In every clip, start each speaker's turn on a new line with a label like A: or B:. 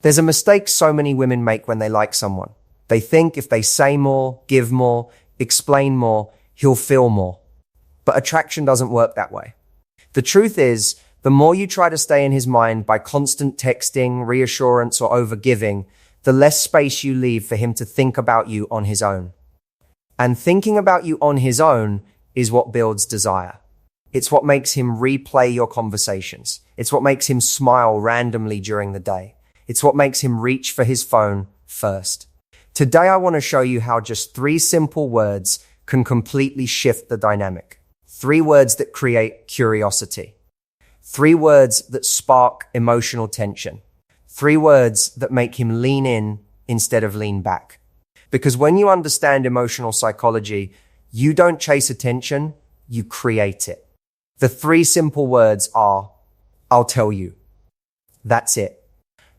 A: There's a mistake so many women make when they like someone. They think if they say more, give more, explain more, he'll feel more. But attraction doesn't work that way. The truth is, the more you try to stay in his mind by constant texting, reassurance, or overgiving, the less space you leave for him to think about you on his own. And thinking about you on his own is what builds desire. It's what makes him replay your conversations. It's what makes him smile randomly during the day. It's what makes him reach for his phone first. Today, I want to show you how just 3 simple words can completely shift the dynamic. 3 words that create curiosity. 3 words that spark emotional tension. 3 words that make him lean in instead of lean back. Because when you understand emotional psychology, you don't chase attention, you create it. The 3 simple words are, I'll tell you. That's it.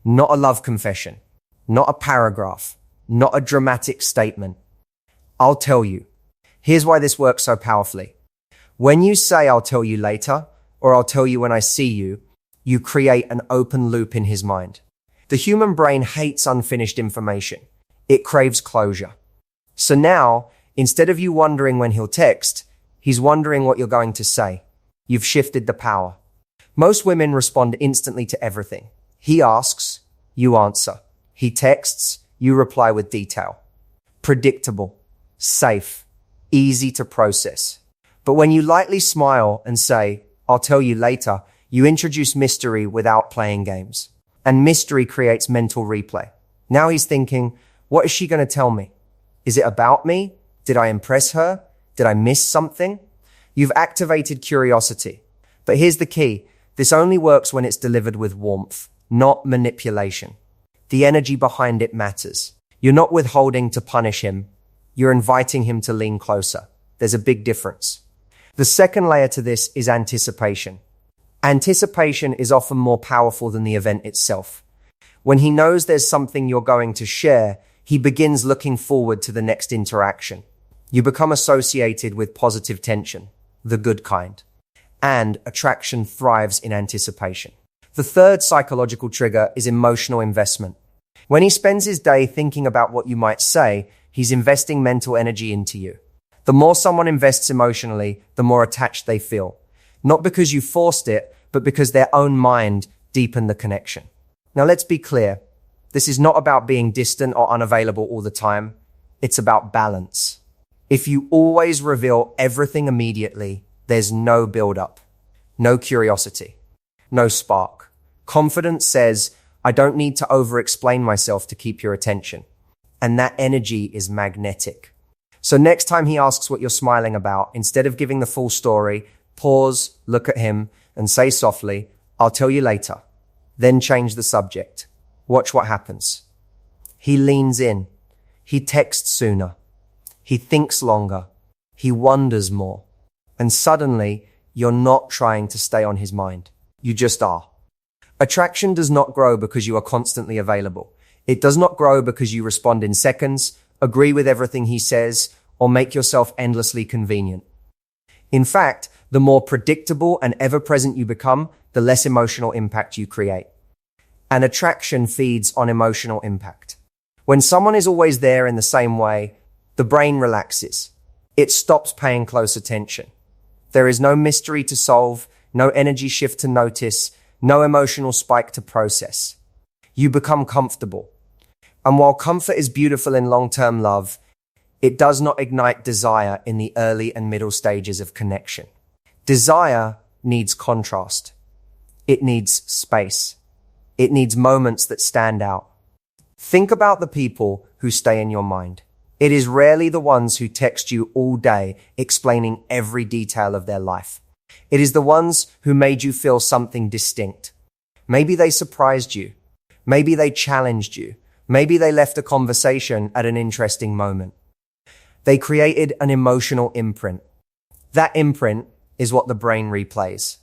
A: Not a love confession, not a paragraph, not a dramatic statement. I'll tell you. Here's why this works so powerfully. When you say, I'll tell you later, or I'll tell you when I see you, you create an open loop in his mind. The human brain hates unfinished information. It craves closure. So now, instead of you wondering when he'll text, he's wondering what you're going to say. You've shifted the power. Most women respond instantly to everything. He asks, you answer. He texts, you reply with detail. Predictable, safe, easy to process. But when you lightly smile and say, I'll tell you later, you introduce mystery without playing games. And mystery creates mental replay. Now he's thinking, what is she going to tell me? Is it about me? Did I impress her? Did I miss something? You've activated curiosity. But here's the key. This only works when it's delivered with warmth, not manipulation. The energy behind it matters. You're not withholding to punish him. You're inviting him to lean closer. There's a big difference. The second layer to this is anticipation. Anticipation is often more powerful than the event itself. When he knows there's something you're going to share, he begins looking forward to the next interaction. You become associated with positive tension, the good kind. And attraction thrives in anticipation. The third psychological trigger is emotional investment. When he spends his day thinking about what you might say, he's investing mental energy into you. The more someone invests emotionally, the more attached they feel. Not because you forced it, but because their own mind deepened the connection. Now let's be clear. This is not about being distant or unavailable all the time. It's about balance. If you always reveal everything immediately, there's no build-up, no curiosity, no spark. Confidence says, I don't need to over-explain myself to keep your attention. And that energy is magnetic. So next time he asks what you're smiling about, instead of giving the full story, pause, look at him, and say softly, I'll tell you later. Then change the subject. Watch what happens. He leans in. He texts sooner. He thinks longer. He wonders more. And suddenly, you're not trying to stay on his mind. You just are. Attraction does not grow because you are constantly available. It does not grow because you respond in seconds, agree with everything he says, or make yourself endlessly convenient. In fact, the more predictable and ever-present you become, the less emotional impact you create. And attraction feeds on emotional impact. When someone is always there in the same way, the brain relaxes. It stops paying close attention. There is no mystery to solve, no energy shift to notice, no emotional spike to process. You become comfortable. And while comfort is beautiful in long-term love, it does not ignite desire in the early and middle stages of connection. Desire needs contrast. It needs space. It needs moments that stand out. Think about the people who stay in your mind. It is rarely the ones who text you all day explaining every detail of their life. It is the ones who made you feel something distinct. Maybe they surprised you. Maybe they challenged you. Maybe they left a conversation at an interesting moment. They created an emotional imprint. That imprint is what the brain replays.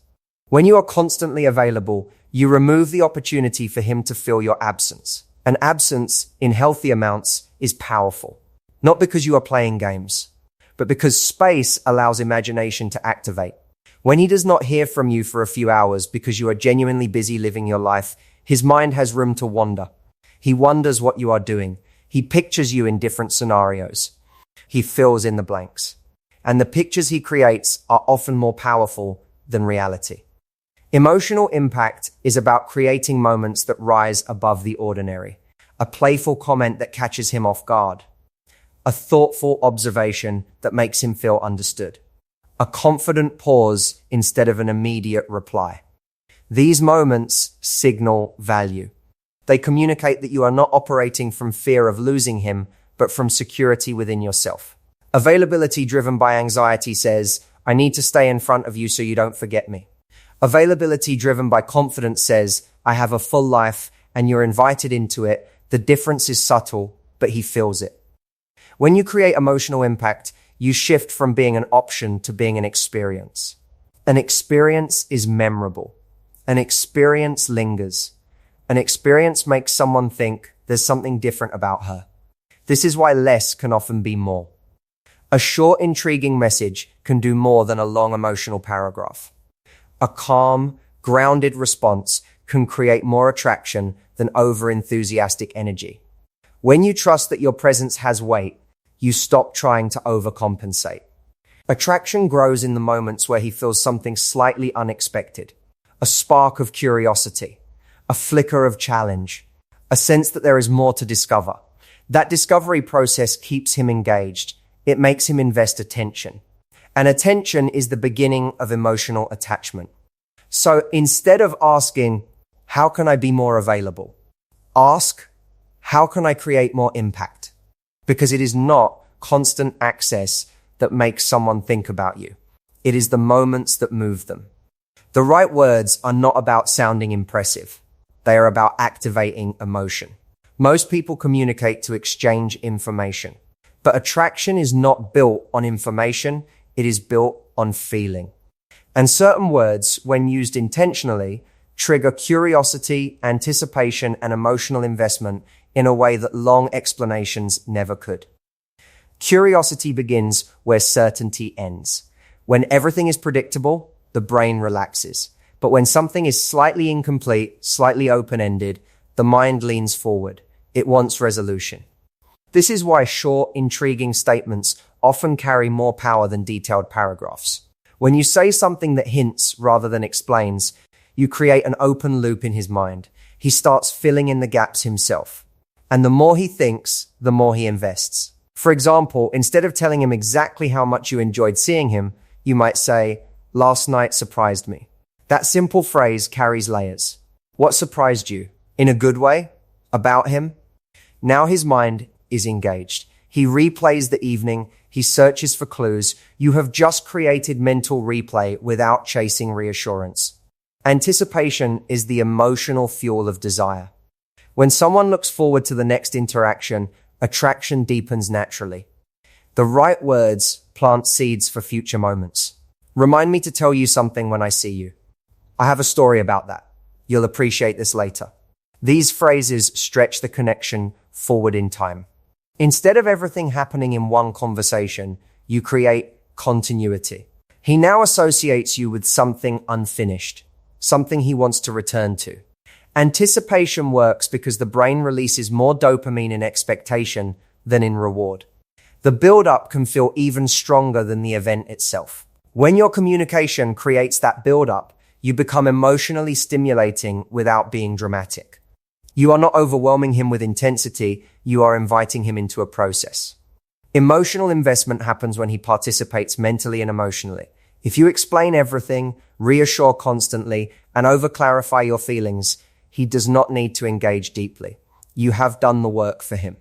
A: When you are constantly available, you remove the opportunity for him to feel your absence. An absence, in healthy amounts, is powerful. Not because you are playing games, but because space allows imagination to activate. When he does not hear from you for a few hours because you are genuinely busy living your life, his mind has room to wander. He wonders what you are doing. He pictures you in different scenarios. He fills in the blanks. And the pictures he creates are often more powerful than reality. Emotional impact is about creating moments that rise above the ordinary. A playful comment that catches him off guard. A thoughtful observation that makes him feel understood. A confident pause instead of an immediate reply. These moments signal value. They communicate that you are not operating from fear of losing him, but from security within yourself. Availability driven by anxiety says, I need to stay in front of you so you don't forget me. Availability driven by confidence says, I have a full life and you're invited into it. The difference is subtle, but he feels it. When you create emotional impact, you shift from being an option to being an experience. An experience is memorable. An experience lingers. An experience makes someone think there's something different about her. This is why less can often be more. A short, intriguing message can do more than a long emotional paragraph. A calm, grounded response can create more attraction than over-enthusiastic energy. When you trust that your presence has weight, you stop trying to overcompensate. Attraction grows in the moments where he feels something slightly unexpected. A spark of curiosity, a flicker of challenge, a sense that there is more to discover. That discovery process keeps him engaged. It makes him invest attention. And attention is the beginning of emotional attachment. So instead of asking, how can I be more available? Ask, how can I create more impact? Because it is not constant access that makes someone think about you. It is the moments that move them. The right words are not about sounding impressive. They are about activating emotion. Most people communicate to exchange information, but attraction is not built on information. It is built on feeling. And certain words, when used intentionally, trigger curiosity, anticipation, and emotional investment in a way that long explanations never could. Curiosity begins where certainty ends. When everything is predictable, the brain relaxes. But when something is slightly incomplete, slightly open-ended, the mind leans forward. It wants resolution. This is why short, intriguing statements often carry more power than detailed paragraphs. When you say something that hints rather than explains, you create an open loop in his mind. He starts filling in the gaps himself. And the more he thinks, the more he invests. For example, instead of telling him exactly how much you enjoyed seeing him, you might say, last night surprised me. That simple phrase carries layers. What surprised you? In a good way? About him? Now his mind is engaged. He replays the evening. He searches for clues. You have just created mental replay without chasing reassurance. Anticipation is the emotional fuel of desire. When someone looks forward to the next interaction, attraction deepens naturally. The right words plant seeds for future moments. Remind me to tell you something when I see you. I have a story about that. You'll appreciate this later. These phrases stretch the connection forward in time. Instead of everything happening in one conversation, you create continuity. He now associates you with something unfinished, something he wants to return to. Anticipation works because the brain releases more dopamine in expectation than in reward. The build-up can feel even stronger than the event itself. When your communication creates that build-up, you become emotionally stimulating without being dramatic. You are not overwhelming him with intensity, you are inviting him into a process. Emotional investment happens when he participates mentally and emotionally. If you explain everything, reassure constantly, and over-clarify your feelings, he does not need to engage deeply. You have done the work for him.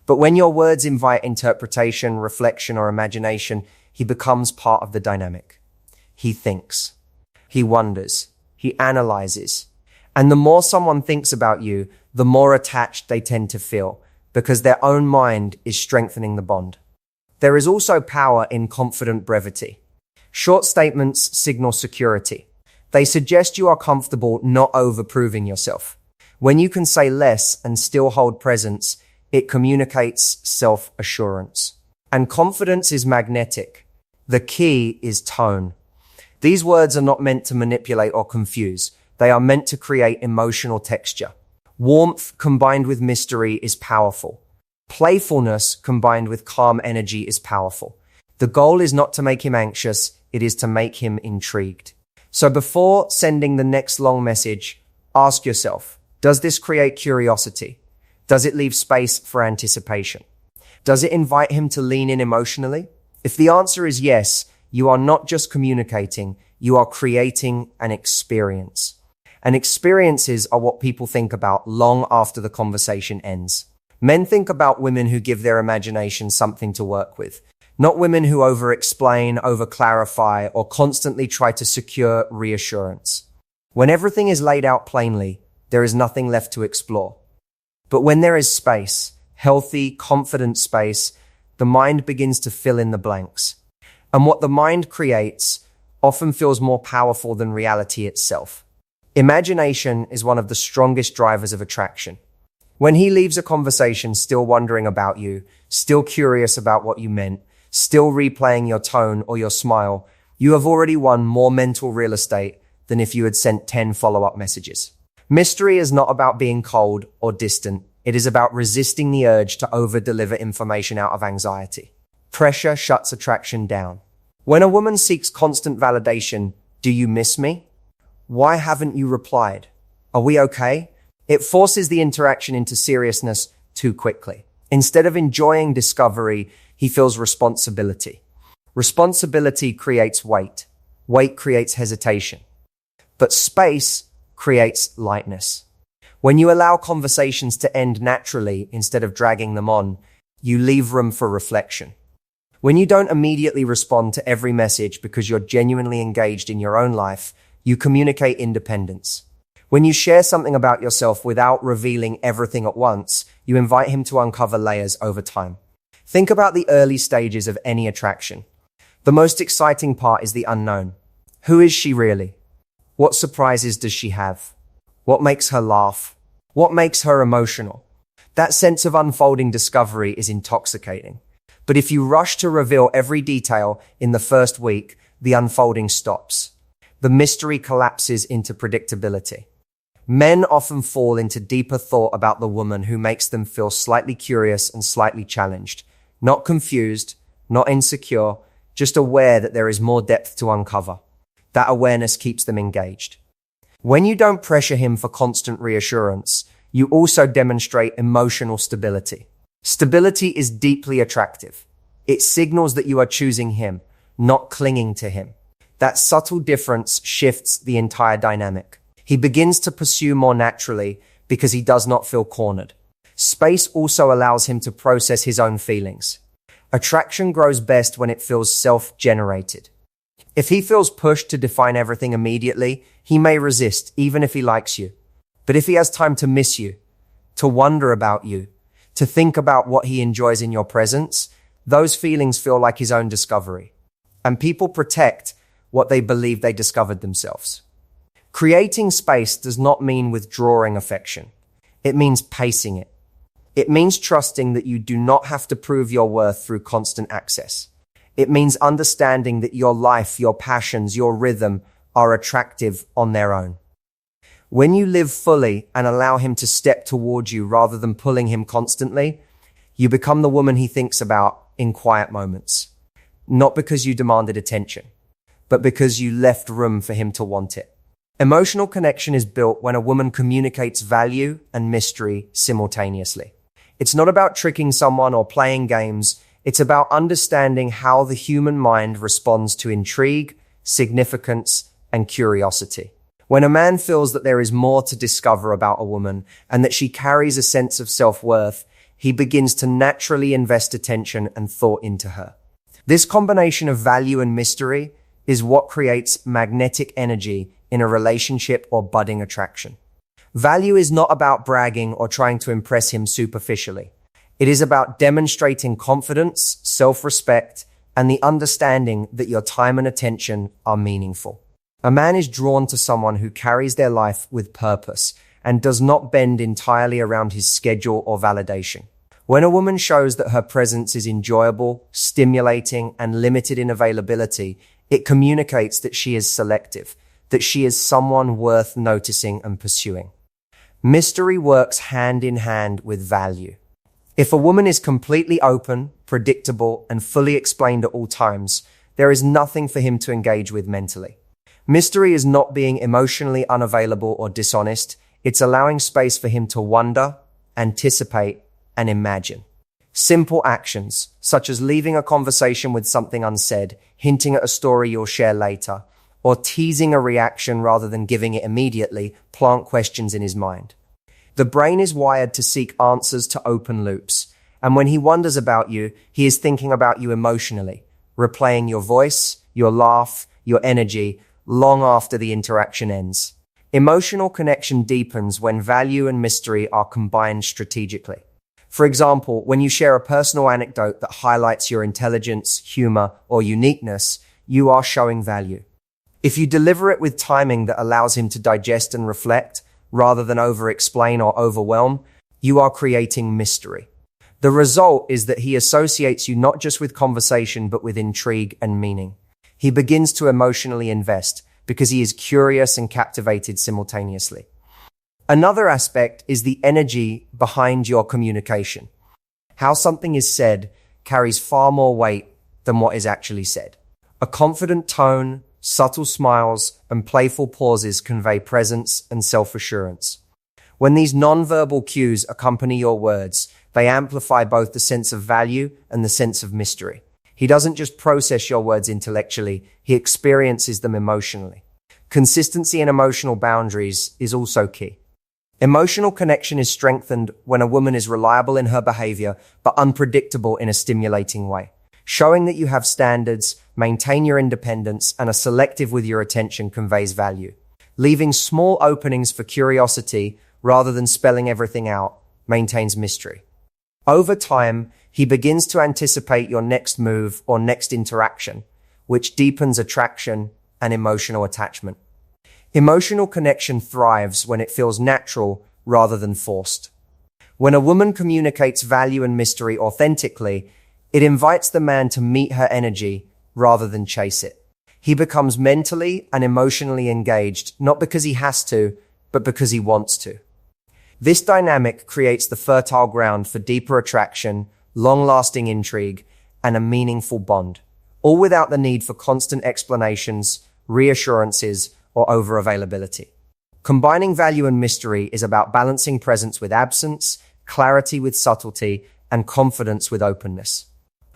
A: But when your words invite interpretation, reflection, or imagination, he becomes part of the dynamic. He thinks. He wonders. He analyzes. And the more someone thinks about you, the more attached they tend to feel, because their own mind is strengthening the bond. There is also power in confident brevity. Short statements signal security. They suggest you are comfortable not over-proving yourself. When you can say less and still hold presence, it communicates self-assurance. And confidence is magnetic. The key is tone. These words are not meant to manipulate or confuse. They are meant to create emotional texture. Warmth combined with mystery is powerful. Playfulness combined with calm energy is powerful. The goal is not to make him anxious, it is to make him intrigued. So before sending the next long message, ask yourself, does this create curiosity? Does it leave space for anticipation? Does it invite him to lean in emotionally? If the answer is yes, you are not just communicating, you are creating an experience. And experiences are what people think about long after the conversation ends. Men think about women who give their imagination something to work with, not women who over-explain, over-clarify, or constantly try to secure reassurance. When everything is laid out plainly, there is nothing left to explore. But when there is space, healthy, confident space, the mind begins to fill in the blanks. And what the mind creates often feels more powerful than reality itself. Imagination is one of the strongest drivers of attraction. When he leaves a conversation still wondering about you, still curious about what you meant, still replaying your tone or your smile, you have already won more mental real estate than if you had sent 10 follow-up messages. Mystery is not about being cold or distant. It is about resisting the urge to over-deliver information out of anxiety. Pressure shuts attraction down. When a woman seeks constant validation, do you miss me? Why haven't you replied? Are we okay? It forces the interaction into seriousness too quickly. Instead of enjoying discovery, he feels responsibility. Responsibility creates weight. Weight creates hesitation. But space creates lightness. When you allow conversations to end naturally instead of dragging them on, you leave room for reflection. When you don't immediately respond to every message because you're genuinely engaged in your own life, you communicate independence. When you share something about yourself without revealing everything at once, you invite him to uncover layers over time. Think about the early stages of any attraction. The most exciting part is the unknown. Who is she really? What surprises does she have? What makes her laugh? What makes her emotional? That sense of unfolding discovery is intoxicating. But if you rush to reveal every detail in the first week, the unfolding stops. The mystery collapses into predictability. Men often fall into deeper thought about the woman who makes them feel slightly curious and slightly challenged, not confused, not insecure, just aware that there is more depth to uncover. That awareness keeps them engaged. When you don't pressure him for constant reassurance, you also demonstrate emotional stability. Stability is deeply attractive. It signals that you are choosing him, not clinging to him. That subtle difference shifts the entire dynamic. He begins to pursue more naturally because he does not feel cornered. Space also allows him to process his own feelings. Attraction grows best when it feels self-generated. If he feels pushed to define everything immediately, he may resist, even if he likes you. But if he has time to miss you, to wonder about you, to think about what he enjoys in your presence, those feelings feel like his own discovery. And people protect what they believe they discovered themselves. Creating space does not mean withdrawing affection. It means pacing it. It means trusting that you do not have to prove your worth through constant access. It means understanding that your life, your passions, your rhythm are attractive on their own. When you live fully and allow him to step towards you rather than pulling him constantly, you become the woman he thinks about in quiet moments. Not because you demanded attention, but because you left room for him to want it. Emotional connection is built when a woman communicates value and mystery simultaneously. It's not about tricking someone or playing games. It's about understanding how the human mind responds to intrigue, significance, and curiosity. When a man feels that there is more to discover about a woman and that she carries a sense of self-worth, he begins to naturally invest attention and thought into her. This combination of value and mystery is what creates magnetic energy in a relationship or budding attraction. Value is not about bragging or trying to impress him superficially. It is about demonstrating confidence, self-respect, and the understanding that your time and attention are meaningful. A man is drawn to someone who carries their life with purpose and does not bend entirely around his schedule or validation. When a woman shows that her presence is enjoyable, stimulating, and limited in availability, it communicates that she is selective, that she is someone worth noticing and pursuing. Mystery works hand in hand with value. If a woman is completely open, predictable, and fully explained at all times, there is nothing for him to engage with mentally. Mystery is not being emotionally unavailable or dishonest. It's allowing space for him to wonder, anticipate, and imagine. Simple actions, such as leaving a conversation with something unsaid, hinting at a story you'll share later, or teasing a reaction rather than giving it immediately, plant questions in his mind. The brain is wired to seek answers to open loops, and when he wonders about you, he is thinking about you emotionally, replaying your voice, your laugh, your energy, long after the interaction ends. Emotional connection deepens when value and mystery are combined strategically. For example, when you share a personal anecdote that highlights your intelligence, humor, or uniqueness, you are showing value. If you deliver it with timing that allows him to digest and reflect, rather than over-explain or overwhelm, you are creating mystery. The result is that he associates you not just with conversation, but with intrigue and meaning. He begins to emotionally invest because he is curious and captivated simultaneously. Another aspect is the energy behind your communication. How something is said carries far more weight than what is actually said. A confident tone, subtle smiles, and playful pauses convey presence and self-assurance. When these non-verbal cues accompany your words, they amplify both the sense of value and the sense of mystery. He doesn't just process your words intellectually, he experiences them emotionally. Consistency and emotional boundaries is also key. Emotional connection is strengthened when a woman is reliable in her behavior, but unpredictable in a stimulating way. Showing that you have standards, maintain your independence, and are selective with your attention conveys value. Leaving small openings for curiosity rather than spelling everything out maintains mystery. Over time, he begins to anticipate your next move or next interaction, which deepens attraction and emotional attachment. Emotional connection thrives when it feels natural rather than forced. When a woman communicates value and mystery authentically, it invites the man to meet her energy rather than chase it. He becomes mentally and emotionally engaged, not because he has to, but because he wants to. This dynamic creates the fertile ground for deeper attraction, long-lasting intrigue, and a meaningful bond, all without the need for constant explanations, reassurances, or over-availability. Combining value and mystery is about balancing presence with absence, clarity with subtlety, and confidence with openness.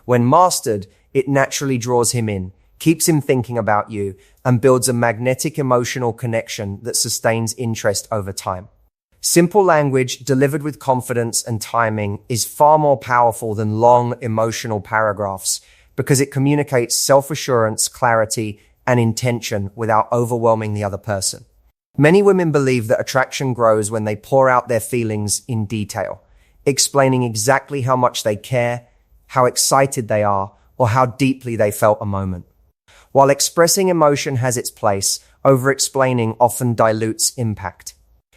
A: When mastered, it naturally draws him in, keeps him thinking about you, and builds a magnetic emotional connection that sustains interest over time. Simple language delivered with confidence and timing is far more powerful than long emotional paragraphs because it communicates self-assurance, clarity, and intention without overwhelming the other person. Many women believe that attraction grows when they pour out their feelings in detail, explaining exactly how much they care, how excited they are, or how deeply they felt a moment. While expressing emotion has its place, over-explaining often dilutes impact.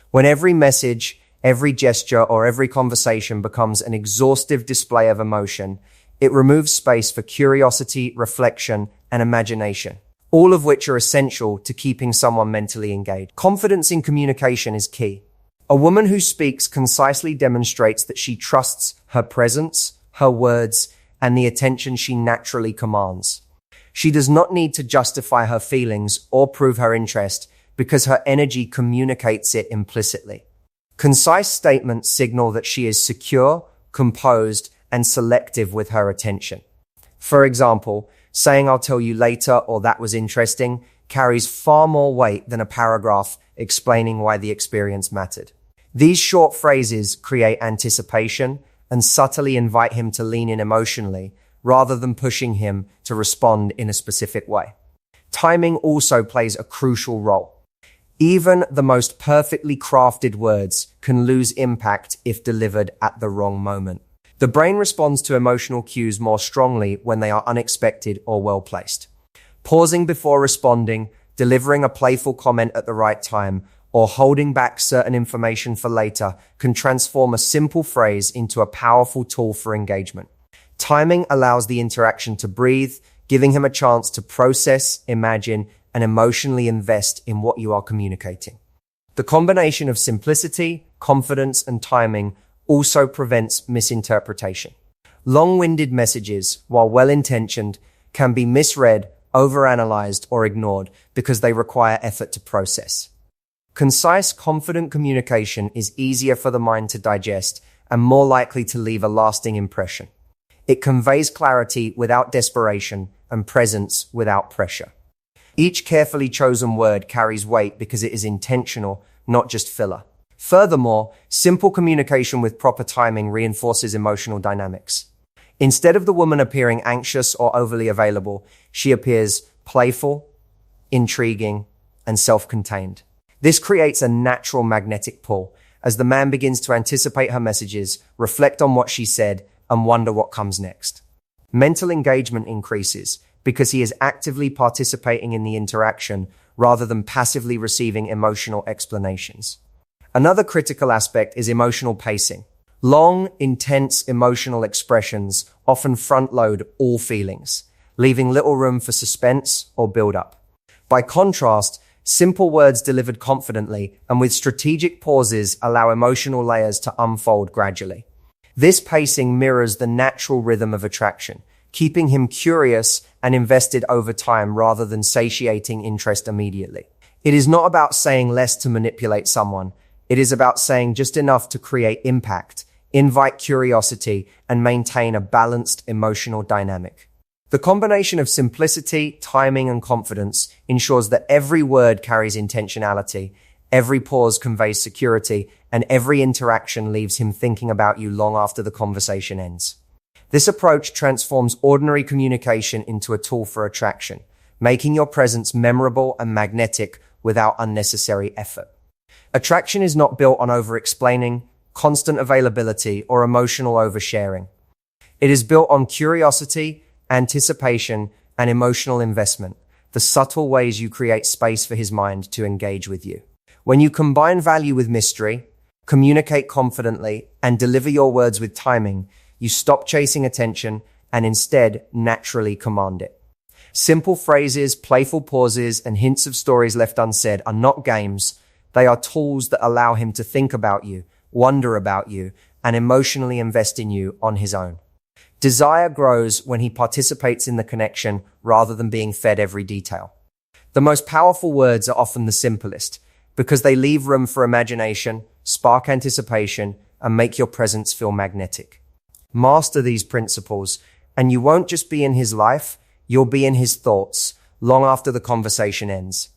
A: When every message, every gesture, or every conversation becomes an exhaustive display of emotion, it removes space for curiosity, reflection, and imagination, all of which are essential to keeping someone mentally engaged. Confidence in communication is key. A woman who speaks concisely demonstrates that she trusts her presence, her words, and the attention she naturally commands. She does not need to justify her feelings or prove her interest because her energy communicates it implicitly. Concise statements signal that she is secure, composed, and selective with her attention. For example, saying "I'll tell you later" or "that was interesting" carries far more weight than a paragraph explaining why the experience mattered. These short phrases create anticipation and subtly invite him to lean in emotionally rather than pushing him to respond in a specific way. Timing also plays a crucial role. Even the most perfectly crafted words can lose impact if delivered at the wrong moment. The brain responds to emotional cues more strongly when they are unexpected or well-placed. Pausing before responding, delivering a playful comment at the right time, or holding back certain information for later can transform a simple phrase into a powerful tool for engagement. Timing allows the interaction to breathe, giving him a chance to process, imagine, and emotionally invest in what you are communicating. The combination of simplicity, confidence, and timing also prevents misinterpretation. Long-winded messages, while well-intentioned, can be misread, overanalyzed, or ignored because they require effort to process. Concise, confident communication is easier for the mind to digest and more likely to leave a lasting impression. It conveys clarity without desperation and presence without pressure. Each carefully chosen word carries weight because it is intentional, not just filler. Furthermore, simple communication with proper timing reinforces emotional dynamics. Instead of the woman appearing anxious or overly available, she appears playful, intriguing, and self-contained. This creates a natural magnetic pull as the man begins to anticipate her messages, reflect on what she said, and wonder what comes next. Mental engagement increases because he is actively participating in the interaction rather than passively receiving emotional explanations. Another critical aspect is emotional pacing. Long, intense emotional expressions often front-load all feelings, leaving little room for suspense or build-up. By contrast, simple words delivered confidently and with strategic pauses allow emotional layers to unfold gradually. This pacing mirrors the natural rhythm of attraction, keeping him curious and invested over time rather than satiating interest immediately. It is not about saying less to manipulate someone. It is about saying just enough to create impact, invite curiosity, and maintain a balanced emotional dynamic. The combination of simplicity, timing, and confidence ensures that every word carries intentionality, every pause conveys security, and every interaction leaves him thinking about you long after the conversation ends. This approach transforms ordinary communication into a tool for attraction, making your presence memorable and magnetic without unnecessary effort. Attraction is not built on over-explaining, constant availability, or emotional oversharing. It is built on curiosity, anticipation, and emotional investment, the subtle ways you create space for his mind to engage with you. When you combine value with mystery, communicate confidently, and deliver your words with timing, you stop chasing attention and instead naturally command it. Simple phrases, playful pauses, and hints of stories left unsaid are not games. They are tools that allow him to think about you, wonder about you, and emotionally invest in you on his own. Desire grows when he participates in the connection rather than being fed every detail. The most powerful words are often the simplest because they leave room for imagination, spark anticipation, and make your presence feel magnetic. Master these principles, and you won't just be in his life, you'll be in his thoughts long after the conversation ends.